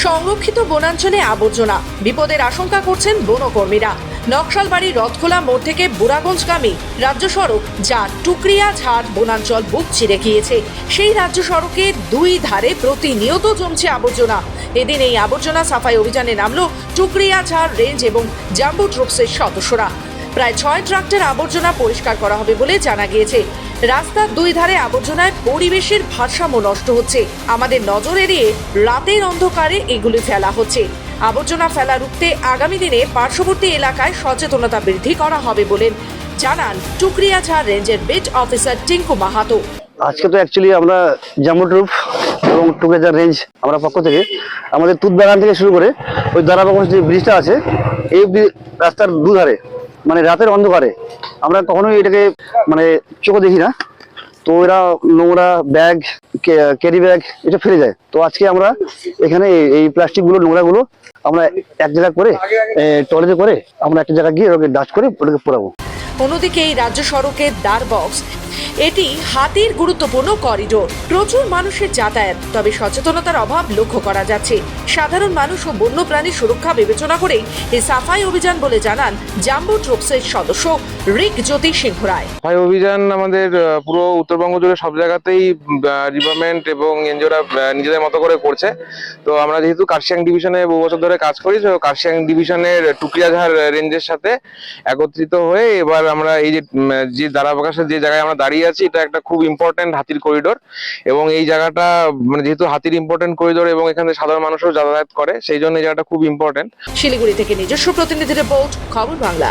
সংরক্ষিত বনাঞ্চলে আবর্জনা, বিপদের আশঙ্কা করছেন বনকর্মীরা। নকশালবাড়ি রথখোলা মোড় থেকে বুড়াগঞ্জগামী রাজ্য সড়ক, যা টুকরিয়া ঝাড় বনাঞ্চল বুক চিরে গিয়েছে, সেই রাজ্য সড়কে দুই ধারে প্রতিনিয়ত জমছে আবর্জনা। এদিন এই আবর্জনা সাফাই অভিযানে নামলো টুকরিয়া ঝাড় রেঞ্জ এবং জাম্বু ট্রুপসের সদস্যরা। প্রায় 6 ট্রাক্টর আবর্জনা পরিষ্কার করা হবে বলে জানা গিয়েছে। রাস্তার দুই ধারে আবর্জনায় পরিবেশের ভারসাম্য নষ্ট হচ্ছে। আমাদের নজর এড়িয়ে রাতের অন্ধকারে এগুলি ফেলা হচ্ছে। আবর্জনা ফেলা রুখতে আগামী দিনে পার্শ্ববর্তী এলাকায় সচেতনতা বৃদ্ধি করা হবে বলেন জানান টুকরিয়াঝাড় রেঞ্জের বিট অফিসার টিঙ্কু মাহাতো। আজকে তো অ্যাকচুয়ালি আমরা জাম্বু ট্রুপ এবং টুকরিয়াঝাড় রেঞ্জ আমরা পক্ষ থেকে আমাদের তুত বাগান থেকে শুরু করে ওই দারাবাগঞ্জ যে ব্রিজটা আছে, এই রাস্তার দুধারে মানে রাতের অন্ধকারে আমরা কখনোই এটাকে মানে চোখে দেখি না, তো এরা নোংরা ব্যাগ, ক্যারি ব্যাগ এটা ফেলে যায়। তো আজকে আমরা এখানে এই প্লাস্টিকগুলো, নোংরাগুলো আমরা এক জায়গা করে ট্রলিতে করে আমরা একটা জায়গায় গিয়ে ওটাকে ডাস্ট করে ওটাকে পোড়াবো। অন্যদিকে এই রাজ্য সড়কের দ্বার বক্স, এটি হাতির গুরুত্বপূর্ণ করিডোর, প্রচুর মানুষের যাতায়াত, তবে সচেতনতার অভাব লক্ষ্য করা যাচ্ছে। সাধারণ মানুষ ও বন্যপ্রাণী সুরক্ষা বিবেচনা করে এই সাফাই অভিযান বলে জানান জাম্বু ট্রুপসের সদস্য রিক জ্যোতি সিংহ রায়। সাফাই অভিযান আমাদের পুরো উত্তরবঙ্গ জুড়ে সব জায়গাতেই ডিপার্টমেন্ট এবং এনজিওরা নিজেদের মতো করে করছে। তো আমরা যেহেতু কার্শিয়াং ডিভিশনে বহু বছর ধরে কাজ করি, তো কার্শিয়াং ডিভিশনের টুকরিয়াঝাড় রেঞ্জের সাথে একত্রিত হয়ে এবার আমরা এই যে দারাবাগাসের যে জায়গায় আমরা দাঁড়িয়ে আছি, এটা একটা খুব ইম্পর্টেন্ট হাতির করিডোর এবং এই জায়গাটা মানে যেহেতু হাতির ইম্পর্টেন্ট করিডোর এবং এখানে সাধারণ মানুষও যাতায়াত করে, সেই জন্য এই জায়গাটা খুব ইম্পর্টেন্ট। শিলিগুড়ি থেকে নিজস্ব প্রতিনিধি রিপোর্ট, খবর বাংলা।